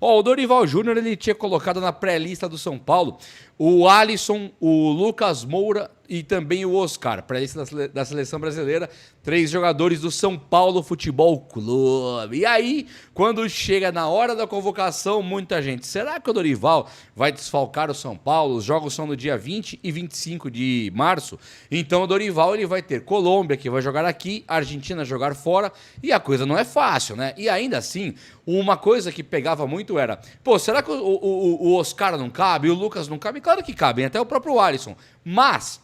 Ó, o Dorival Júnior ele tinha colocado na pré-lista do São Paulo o Alisson, o Lucas Moura e também o Oscar, pré-lista da seleção brasileira, 3 jogadores do São Paulo Futebol Clube. E aí, quando chega na hora da convocação, muita gente, será que o Dorival vai desfalcar o São Paulo? Os jogos são no dia 20 e 25 de março, então o Dorival ele vai ter Colômbia, que vai jogar aqui, Argentina jogar fora, e a coisa não é fácil, né? E ainda assim, uma coisa que pegava muito era, pô, será que o Oscar não cabe, o Lucas não cabe? Claro que cabem, até o próprio Alisson, mas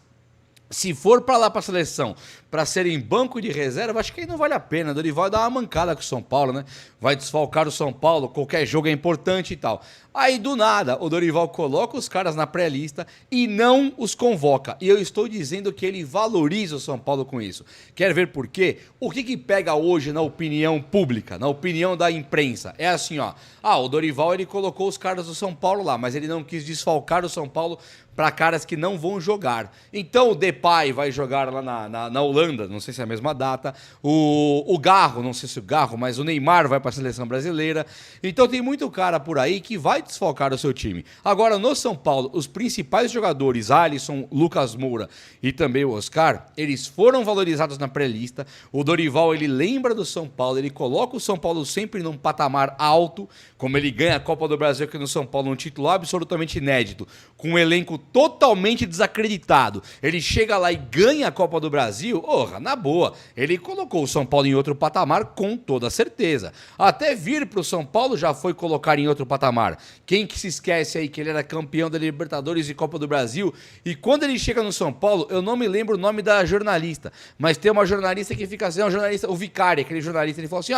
se for para lá para a seleção, para serem banco de reserva, acho que aí não vale a pena. Dorival dá uma mancada com o São Paulo, né? Vai desfalcar o São Paulo, qualquer jogo é importante e tal. Aí, do nada, o Dorival coloca os caras na pré-lista e não os convoca. E eu estou dizendo que ele valoriza o São Paulo com isso. Quer ver por quê? O que pega hoje na opinião pública, na opinião da imprensa? É assim, ó. Ah, o Dorival, ele colocou os caras do São Paulo lá, mas ele não quis desfalcar o São Paulo para caras que não vão jogar. Então o Depay vai jogar lá na Holanda, não sei se é a mesma data. O Garro, não sei se o Garro, mas o Neymar vai para a seleção brasileira. Então tem muito cara por aí que vai desfalcar o seu time. Agora, no São Paulo, os principais jogadores, Alisson, Lucas Moura e também o Oscar, eles foram valorizados na pré-lista. O Dorival, ele lembra do São Paulo, ele coloca o São Paulo sempre num patamar alto, como ele ganha a Copa do Brasil aqui no São Paulo, um título absolutamente inédito, com um elenco totalmente desacreditado. Ele chega lá e ganha a Copa do Brasil, na boa, ele colocou o São Paulo em outro patamar com toda certeza. Até vir para o São Paulo já foi colocar em outro patamar. Quem que se esquece aí que ele era campeão da Libertadores e Copa do Brasil? E quando ele chega no São Paulo, eu não me lembro o nome da jornalista, mas tem uma jornalista que fica assim, o Vicari, aquele jornalista, ele falou assim,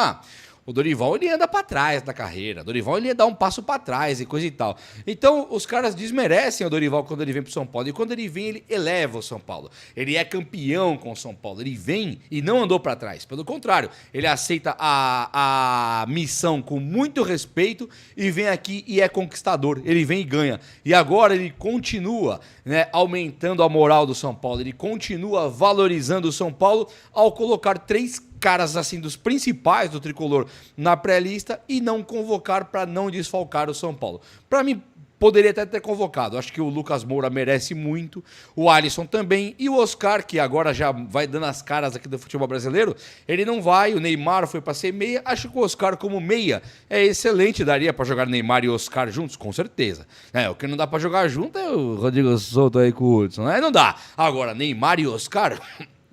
o Dorival, ele anda pra trás da carreira. O Dorival, ele ia dar um passo pra trás e coisa e tal. Então, os caras desmerecem o Dorival quando ele vem pro São Paulo. E quando ele vem, ele eleva o São Paulo. Ele é campeão com o São Paulo. Ele vem e não andou pra trás. Pelo contrário, ele aceita a missão com muito respeito e vem aqui e é conquistador. Ele vem e ganha. E agora ele continua, né, aumentando a moral do São Paulo. Ele continua valorizando o São Paulo ao colocar 3 caras assim dos principais do tricolor na pré-lista e não convocar para não desfalcar o São Paulo. Para mim, poderia até ter convocado. Acho que o Lucas Moura merece muito, o Alisson também, e o Oscar, que agora já vai dando as caras aqui do futebol brasileiro, ele não vai, o Neymar foi para ser meia, acho que o Oscar como meia é excelente, daria para jogar Neymar e Oscar juntos, com certeza. O que não dá para jogar junto é o Rodrigo Souto aí com o Hudson, né? Não dá. Agora, Neymar e Oscar...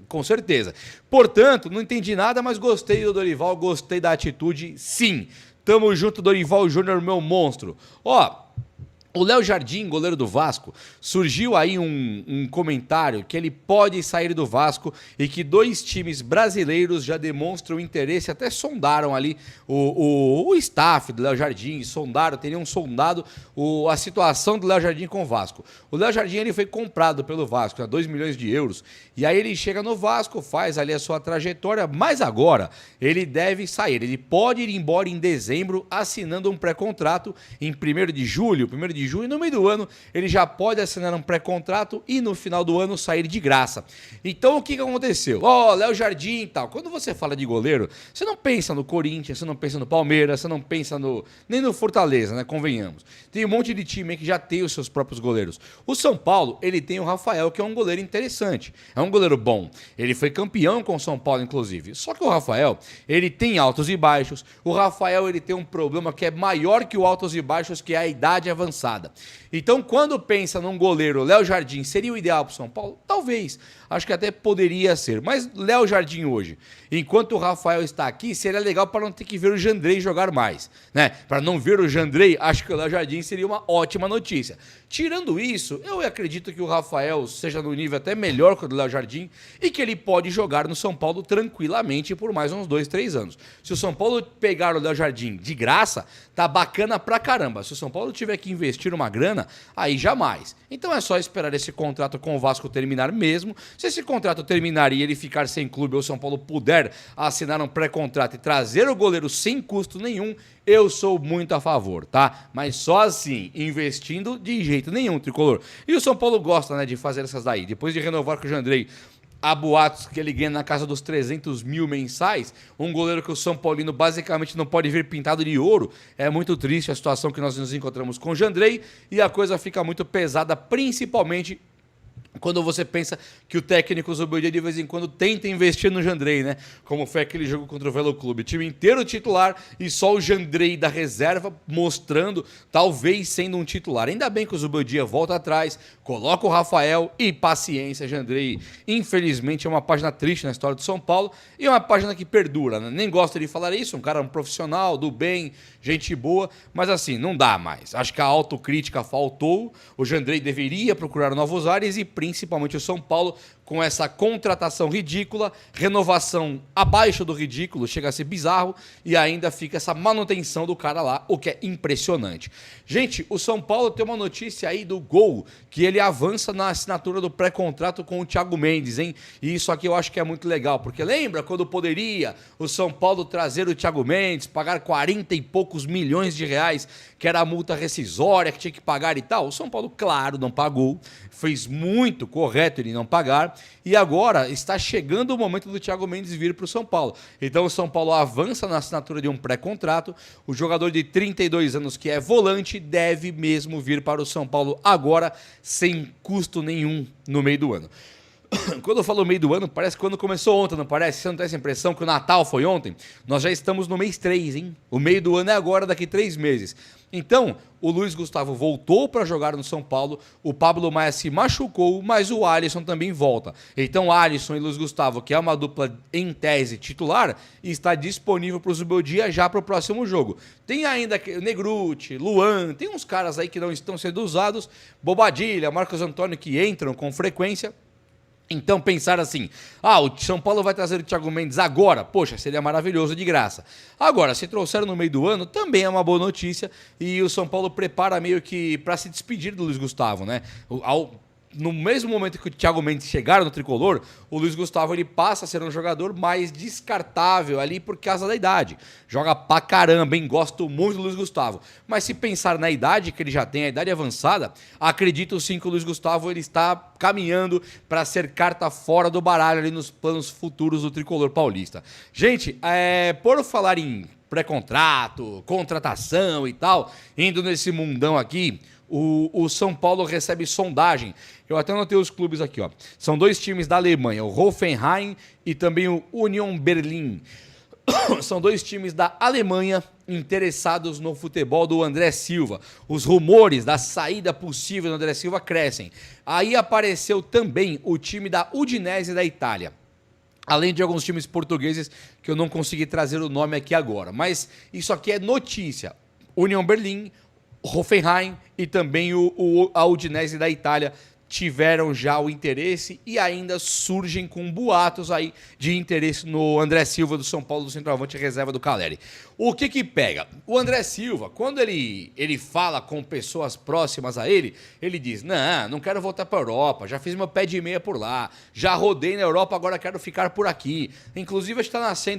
Com certeza. Portanto, não entendi nada, mas gostei do Dorival, gostei da atitude, sim. Tamo junto, Dorival Júnior, meu monstro. O Léo Jardim, goleiro do Vasco, surgiu aí um comentário que ele pode sair do Vasco e que 2 times brasileiros já demonstram interesse, até sondaram ali o staff do Léo Jardim, teriam sondado a situação do Léo Jardim com o Vasco. O Léo Jardim ele foi comprado pelo Vasco, a 2 milhões de euros, e aí ele chega no Vasco, faz ali a sua trajetória, mas agora ele deve sair, ele pode ir embora em dezembro assinando um pré-contrato em 1º de julho, e no meio do ano ele já pode assinar um pré-contrato e no final do ano sair de graça. Então o que aconteceu? Léo Jardim e tal. Quando você fala de goleiro, você não pensa no Corinthians, você não pensa no Palmeiras, você não pensa nem no Fortaleza, né? Convenhamos. Tem um monte de time aí que já tem os seus próprios goleiros. O São Paulo, ele tem o Rafael, que é um goleiro interessante. É um goleiro bom. Ele foi campeão com o São Paulo, inclusive. Só que o Rafael, ele tem altos e baixos. O Rafael, ele tem um problema que é maior que o altos e baixos, que é a idade avançada. Então, quando pensa num goleiro, Léo Jardim seria o ideal para o São Paulo? Talvez. Acho que até poderia ser. Mas Léo Jardim hoje, enquanto o Rafael está aqui, seria legal para não ter que ver o Jandrei jogar mais, né? Para não ver o Jandrei, acho que o Léo Jardim seria uma ótima notícia. Tirando isso, eu acredito que o Rafael seja no nível até melhor que o do Léo Jardim e que ele pode jogar no São Paulo tranquilamente por mais uns 2, 3 anos. Se o São Paulo pegar o Léo Jardim de graça, tá bacana pra caramba. Se o São Paulo tiver que investir uma grana, aí jamais. Então é só esperar esse contrato com o Vasco terminar mesmo. Se esse contrato terminar e ele ficar sem clube ou o São Paulo puder assinar um pré-contrato e trazer o goleiro sem custo nenhum, eu sou muito a favor, tá? Mas só assim, investindo de jeito nenhum, tricolor. E o São Paulo gosta, né, de fazer essas daí. Depois de renovar com o Jandrei há boatos que ele ganha na casa dos 300 mil mensais. Um goleiro que o São Paulino basicamente não pode vir pintado de ouro. É muito triste a situação que nós nos encontramos com o Jandrei e a coisa fica muito pesada, principalmente quando você pensa que o técnico Zubeldia de vez em quando tenta investir no Jandrei, né? Como foi aquele jogo contra o Velo Clube. Time inteiro titular e só o Jandrei da reserva mostrando, talvez sendo um titular. Ainda bem que o Zubeldia volta atrás, coloca o Rafael e paciência, Jandrei. Infelizmente é uma página triste na história do São Paulo e é uma página que perdura, né? Nem gosto de falar isso, um cara profissional, do bem, gente boa, mas assim, não dá mais. Acho que a autocrítica faltou, o Jandrei deveria procurar novos ares e principalmente o São Paulo, com essa contratação ridícula, renovação abaixo do ridículo, chega a ser bizarro, e ainda fica essa manutenção do cara lá, o que é impressionante. Gente, o São Paulo tem uma notícia aí do Gol, que ele avança na assinatura do pré-contrato com o Thiago Mendes, hein? E isso aqui eu acho que é muito legal, porque lembra quando poderia o São Paulo trazer o Thiago Mendes, pagar 40 e poucos milhões de reais, que era a multa rescisória que tinha que pagar e tal? O São Paulo, claro, não pagou, fez muito correto ele não pagar, e agora está chegando o momento do Thiago Mendes vir para o São Paulo. Então o São Paulo avança na assinatura de um pré-contrato, o jogador de 32 anos que é volante deve mesmo vir para o São Paulo agora, sem custo nenhum no meio do ano. Quando eu falo meio do ano, parece que quando começou ontem, não parece? Você não tem essa impressão que o Natal foi ontem? Nós já estamos no mês 3, hein? O meio do ano é agora, daqui 3 meses. Então, o Luiz Gustavo voltou para jogar no São Paulo, o Pablo Maia se machucou, mas o Alisson também volta. Então, Alisson e Luiz Gustavo, que é uma dupla em tese titular, está disponível para o Zubeldia já para o próximo jogo. Tem ainda Negruti, Luan, tem uns caras aí que não estão sendo usados, Bobadilha, Marcos Antônio, que entram com frequência. Então pensar assim, o São Paulo vai trazer o Thiago Mendes agora, poxa, seria maravilhoso de graça. Agora, se trouxeram no meio do ano, também é uma boa notícia e o São Paulo prepara meio que para se despedir do Luiz Gustavo, né? No mesmo momento que o Thiago Mendes chegar no tricolor, o Luiz Gustavo ele passa a ser um jogador mais descartável ali por causa da idade. Joga pra caramba, hein? Gosto muito do Luiz Gustavo. Mas se pensar na idade que ele já tem, a idade avançada, acredito sim que o Luiz Gustavo ele está caminhando para ser carta fora do baralho ali nos planos futuros do tricolor paulista. Gente, por falar em pré-contrato, contratação e tal, indo nesse mundão aqui, o São Paulo recebe sondagem. Eu até anotei os clubes aqui, ó. São 2 times da Alemanha, o Hoffenheim e também o Union Berlin. São 2 times da Alemanha interessados no futebol do André Silva. Os rumores da saída possível do André Silva crescem. Aí apareceu também o time da Udinese da Itália. Além de alguns times portugueses que eu não consegui trazer o nome aqui agora. Mas isso aqui é notícia. Union Berlin, Hoffenheim e também a Udinese da Itália tiveram já o interesse e ainda surgem com boatos aí de interesse no André Silva do São Paulo, do centroavante reserva do Caleri. O que pega? O André Silva, quando ele fala com pessoas próximas a ele, ele diz, não quero voltar para a Europa, já fiz meu pé de meia por lá, já rodei na Europa, agora quero ficar por aqui. Inclusive,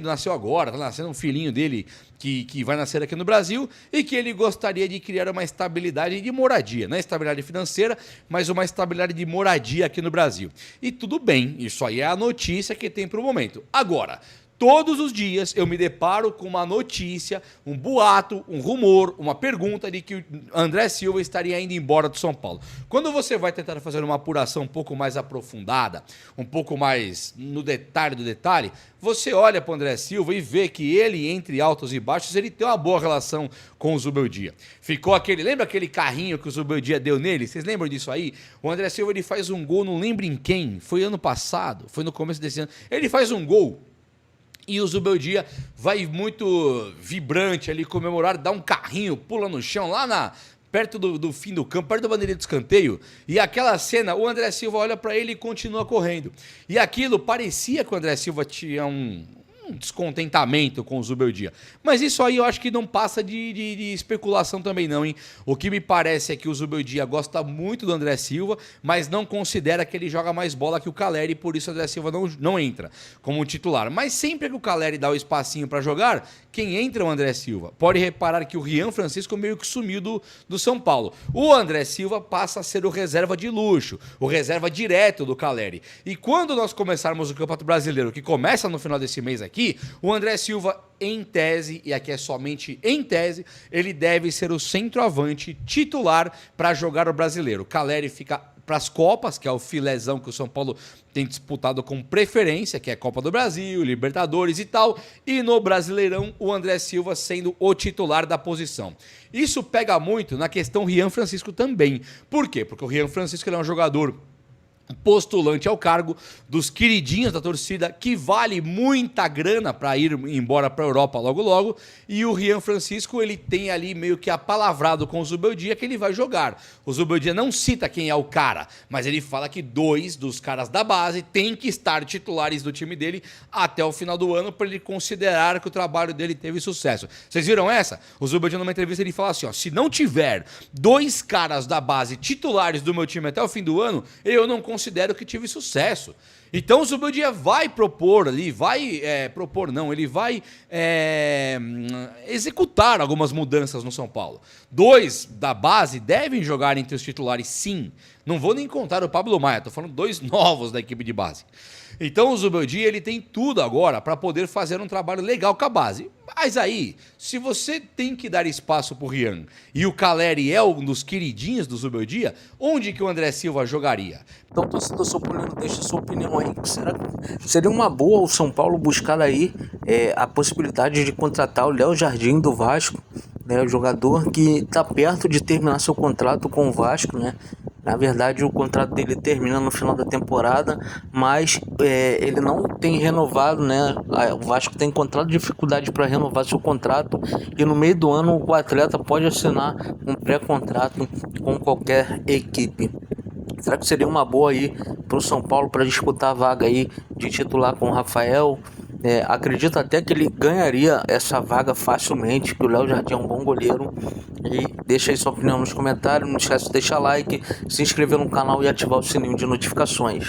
nasceu agora, está nascendo um filhinho dele que vai nascer aqui no Brasil e que ele gostaria de criar uma estabilidade de moradia, não é estabilidade financeira, mas uma estabilidade de moradia aqui no Brasil. E tudo bem, isso aí é a notícia que tem para o momento. Agora, todos os dias eu me deparo com uma notícia, um boato, um rumor, uma pergunta de que o André Silva estaria indo embora do São Paulo. Quando você vai tentar fazer uma apuração um pouco mais aprofundada, um pouco mais no detalhe do detalhe, você olha para o André Silva e vê que ele, entre altos e baixos, ele tem uma boa relação com o Zubeldia. Lembra aquele carrinho que o Zubeldia deu nele? Vocês lembram disso aí? O André Silva ele faz um gol, não lembro em quem, foi ano passado, foi no começo desse ano. Ele faz um gol. E o Zubeldia vai muito vibrante ali comemorar, dá um carrinho, pula no chão, lá perto do fim do campo, perto da bandeirinha de escanteio. E aquela cena, o André Silva olha para ele e continua correndo. E aquilo parecia que o André Silva tinha um um descontentamento com o Zubeldia. Mas isso aí eu acho que não passa de especulação também não, hein? O que me parece é que o Zubeldia gosta muito do André Silva, mas não considera que ele joga mais bola que o Calleri, e por isso o André Silva não entra como titular. Mas sempre que o Calleri dá o espacinho para jogar, quem entra é o André Silva. Pode reparar que o Rian Francisco meio que sumiu do São Paulo. O André Silva passa a ser o reserva de luxo, o reserva direto do Calleri. E quando nós começarmos o Campeonato Brasileiro, que começa no final desse mês aqui, o André Silva, em tese, e aqui é somente em tese, ele deve ser o centroavante titular para jogar o Brasileiro. O Calleri fica para as Copas, que é o filézão que o São Paulo tem disputado com preferência, que é Copa do Brasil, Libertadores e tal, e no Brasileirão o André Silva sendo o titular da posição. Isso pega muito na questão Rian Francisco também. Por quê? Porque o Rian Francisco ele é um jogador postulante ao cargo dos queridinhos da torcida, que vale muita grana para ir embora para a Europa logo logo, e o Rian Francisco ele tem ali meio que apalavrado com o Zubeldia que ele vai jogar. O Zubeldia não cita quem é o cara, mas ele fala que 2 dos caras da base têm que estar titulares do time dele até o final do ano para ele considerar que o trabalho dele teve sucesso. Vocês viram essa? O Zubeldia numa entrevista ele fala assim, ó, se não tiver 2 caras da base titulares do meu time até o fim do ano, eu não considero que tive sucesso. Então o Zubeldia vai propor ali, ele vai executar algumas mudanças no São Paulo. 2 da base devem jogar entre os titulares, sim. Não vou nem contar o Pablo Maia, tô falando 2 novos da equipe de base. Então o Zubeldia ele tem tudo agora para poder fazer um trabalho legal com a base. Mas aí, se você tem que dar espaço pro Rian e o Calleri é um dos queridinhos do Zubeldia, onde que o André Silva jogaria? Então, torcedor São Paulino, deixa sua opinião aí. Seria uma boa o São Paulo buscar aí a possibilidade de contratar o Léo Jardim do Vasco, né, o jogador que está perto de terminar seu contrato com o Vasco, né? Na verdade, o contrato dele termina no final da temporada, mas ele não tem renovado, né? O Vasco tem encontrado dificuldade para renovar seu contrato e no meio do ano o atleta pode assinar um pré-contrato com qualquer equipe. Será que seria uma boa aí para o São Paulo para disputar a vaga aí de titular com o Rafael? Acredito até que ele ganharia essa vaga facilmente, que o Léo Jardim é um bom goleiro. E deixa aí sua opinião nos comentários, não esquece de deixar like, se inscrever no canal e ativar o sininho de notificações.